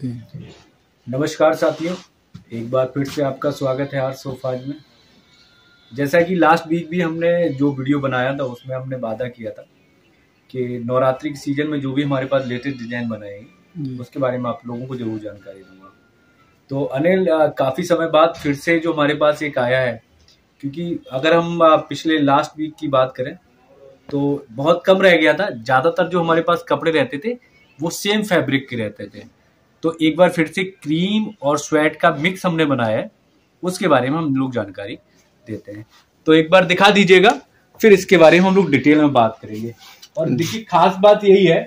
नमस्कार साथियों, एक बार फिर से आपका स्वागत है आर सोफाज में। जैसा कि लास्ट वीक भी हमने जो वीडियो बनाया था उसमें हमने वादा किया था कि नवरात्रि के सीजन में जो भी हमारे पास लेटेस्ट डिजाइन बनाएंगे उसके बारे में आप लोगों को जरूर जानकारी दूंगा। तो अनिल, काफ़ी समय बाद फिर से जो हमारे पास एक आया है, क्योंकि अगर हम पिछले लास्ट वीक की बात करें तो बहुत कम रह गया था। ज़्यादातर जो हमारे पास कपड़े रहते थे वो सेम फैब्रिक के रहते थे। तो एक बार फिर से क्रीम और स्वेट का मिक्स हमने बनाया है, उसके बारे में हम लोग जानकारी देते हैं। तो एक बार दिखा दीजिएगा, फिर इसके बारे में हम लोग डिटेल में बात करेंगे। और देखिए, खास बात यही है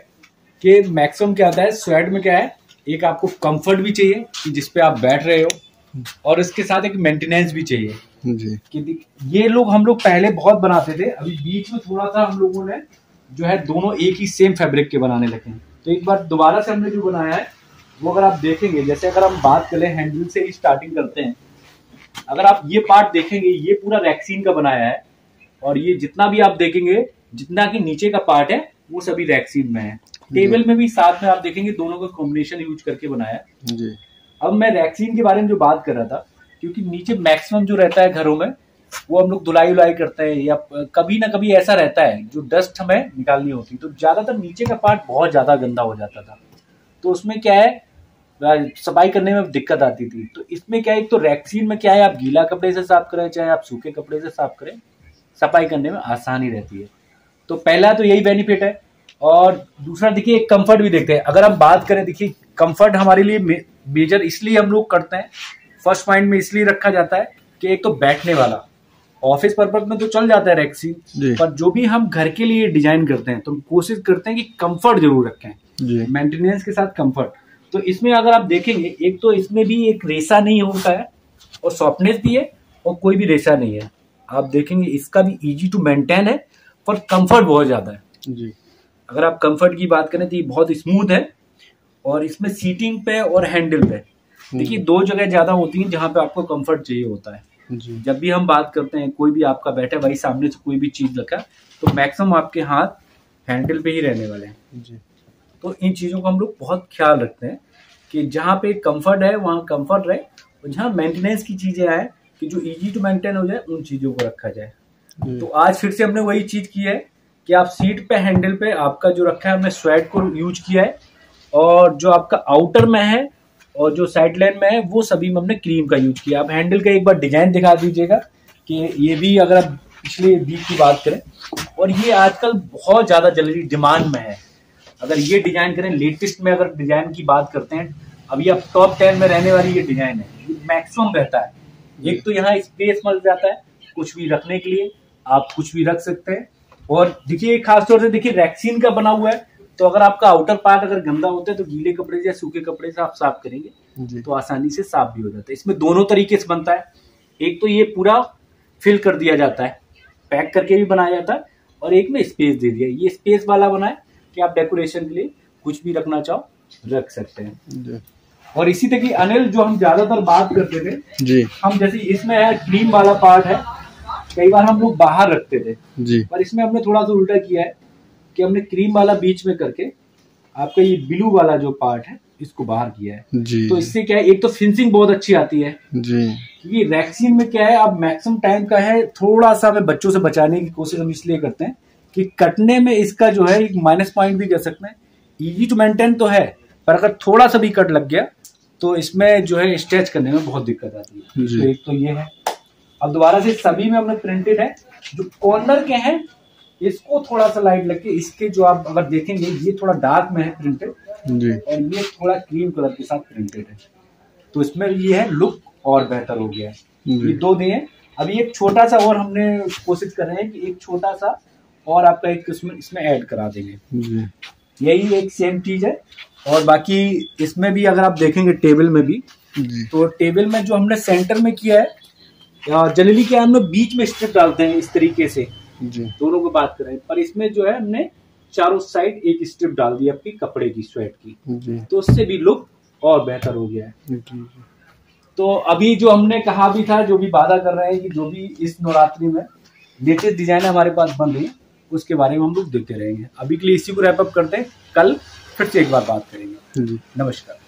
कि मैक्सिमम क्या होता है, स्वेट में क्या है, एक आपको कंफर्ट भी चाहिए कि जिसपे आप बैठ रहे हो, और इसके साथ एक मेंटेनेंस भी चाहिए जी। कि ये लोग हम लोग पहले बहुत बनाते थे, अभी बीच में थोड़ा सा हम लोगों ने जो है दोनों एक ही सेम फैब्रिक के बनाने लगे हैं। तो एक बार दोबारा से हमने जो बनाया है वो अगर आप देखेंगे, जैसे अगर हम बात करें हैंडल से ही स्टार्टिंग करते हैं। अगर आप ये पार्ट देखेंगे, ये पूरा रैक्सीन का बनाया है, और ये जितना भी आप देखेंगे, जितना कि नीचे का पार्ट है वो सभी रैक्सीन में है। टेबल में भी साथ में आप देखेंगे दोनों का कॉम्बिनेशन यूज करके बनाया है जी। अब मैं रैक्सीन के बारे में जो बात कर रहा था, क्योंकि नीचे मैक्सिमम जो रहता है घरों में, वो हम लोग धुलाई उलाई करते हैं, या कभी ना कभी ऐसा रहता है जो डस्ट हमें निकालनी होती, तो ज्यादातर नीचे का पार्ट बहुत ज्यादा गंदा हो जाता था। तो उसमें क्या है, सफाई करने में दिक्कत आती थी। तो इसमें क्या है, एक तो रैक्सीन में क्या है, आप गीला कपड़े से साफ करें चाहे आप सूखे कपड़े से साफ करें, सफाई करने में आसानी रहती है। तो पहला तो यही बेनिफिट है। और दूसरा देखिए, एक कंफर्ट भी देखते हैं। अगर हम बात करें, देखिए कंफर्ट हमारे लिए मेजर इसलिए हम लोग करते हैं, फर्स्ट पॉइंट में इसलिए रखा जाता है कि एक तो बैठने वाला, ऑफिस पर्पज में तो चल जाता है रैक्सीन, पर जो भी हम घर के लिए डिजाइन करते हैं तो कोशिश करते हैं कि कंफर्ट जरूर रखें, मेंटेनेंस के साथ कंफर्ट। तो इसमें अगर आप देखेंगे, एक तो इसमें भी एक रेशा नहीं होता है, और सॉफ्टनेस भी है, और कोई भी रेशा नहीं है। आप देखेंगे इसका भी इजी टू मेंटेन है, पर कंफर्ट बहुत ज्यादा है जी। अगर आप कंफर्ट की बात करें तो ये बहुत स्मूथ है। और इसमें सीटिंग पे और हैंडल पे देखिए दो जगह ज्यादा होती हैं जहां पे आपको कंफर्ट चाहिए होता है जी। जब भी हम बात करते हैं, कोई भी आपका बैठा वही सामने से कोई भी चीज रखा, तो मैक्सिमम आपके हाथ हैंडल पे ही रहने वाले हैं जी। तो इन चीजों का हम लोग बहुत ख्याल रखते हैं कि जहाँ पे कंफर्ट है वहाँ कंफर्ट रहे, और जहाँ मेंटेनेंस की चीजें आए कि जो इजी टू मेंटेन हो जाए, उन चीजों को रखा जाए। तो आज फिर से हमने वही चीज की है कि आप सीट पे, हैंडल पे आपका जो रखा है, हमने स्वेट को यूज किया है, और जो आपका आउटर में है और जो साइड लाइन में है वो सभी में हमने क्रीम का यूज किया। आप हैंडल का एक बार डिजाइन दिखा दीजिएगा कि ये भी, अगर आप पिछले वीक की बात करें, और ये आजकल बहुत ज्यादा जल्दी डिमांड में है। अगर ये डिजाइन करें, लेटेस्ट में अगर डिजाइन की बात करते हैं, अभी अब टॉप 10 में रहने वाली ये डिजाइन है, ये मैक्सिमम रहता है। एक तो यहाँ स्पेस मिल जाता है कुछ भी रखने के लिए, आप कुछ भी रख सकते हैं। और देखिए खासतौर से देखिए रैक्सीन का बना हुआ है, तो अगर आपका आउटर पार्ट अगर गंदा होता है तो गीले कपड़े से या सूखे कपड़े से आप साफ करेंगे तो आसानी से साफ भी हो जाता है। इसमें दोनों तरीके से बनता है, एक तो ये पूरा फिल कर दिया जाता है, पैक करके भी बनाया जाता है, और एक में स्पेस दे दिया। ये स्पेस वाला बना है कि आप डेकोरेशन के लिए कुछ भी रखना चाहो रख सकते हैं। और इसी तरह की अनिल, जो हम ज्यादातर बात करते थे जी, हम जैसे इसमें है क्रीम वाला पार्ट है, कई बार हम लोग बाहर रखते थे जी, पर इसमें हमने थोड़ा सा उल्टा किया है कि हमने क्रीम वाला बीच में करके आपका ये ब्लू वाला जो पार्ट है इसको बाहर किया है जी। तो इससे क्या है, एक तो फिनिशिंग बहुत अच्छी आती है जी। ये रैक्सीन में क्या है, अब मैक्सिमम टाइम का है, थोड़ा सा हमें बच्चों से बचाने की कोशिश हम इसलिए करते हैं कि कटने में इसका जो है एक माइनस पॉइंट भी कह सकते हैं। इजी टू मेंटेन तो है, पर अगर थोड़ा सा भी कट लग गया तो इसमें जो है स्ट्रेच करने में बहुत दिक्कत आती है। तो एक तो ये है। अब दोबारा से सभी में हमने प्रिंटेड है, जो कॉर्नर के हैं इसको थोड़ा सा लाइट लग के, इसके जो आप अगर देखेंगे ये थोड़ा डार्क में है प्रिंटेड जी, और ये थोड़ा क्रीम कलर के साथ प्रिंटेड है, तो इसमें ये है लुक और बेहतर हो गया है। ये दो दिए। अभी एक छोटा सा और हमने कोशिश कर रहे हैं कि एक छोटा सा और आपका एक इसमें ऐड करा देंगे, यही एक सेम चीज है। और बाकी इसमें भी अगर आप देखेंगे टेबल में भी, तो टेबल में जो हमने सेंटर में किया है, जनरली क्या हम लोग बीच में स्ट्रिप डालते हैं इस तरीके से जी, दोनों को बात करें, पर इसमें जो है हमने चारों साइड एक स्ट्रिप डाल दी आपकी कपड़े की, स्वेट की जी। तो उससे भी लुक और बेहतर हो गया है जी। तो अभी जो हमने कहा भी था, जो भी वादा कर रहे हैं कि जो भी इस नवरात्रि में लेटेस्ट डिजाइन हमारे पास बन रही है उसके बारे में हम लोग देखते रहेंगे। अभी के लिए इसी को रैप अप करते हैं, कल फिर से एक बार बात करेंगे जी। नमस्कार।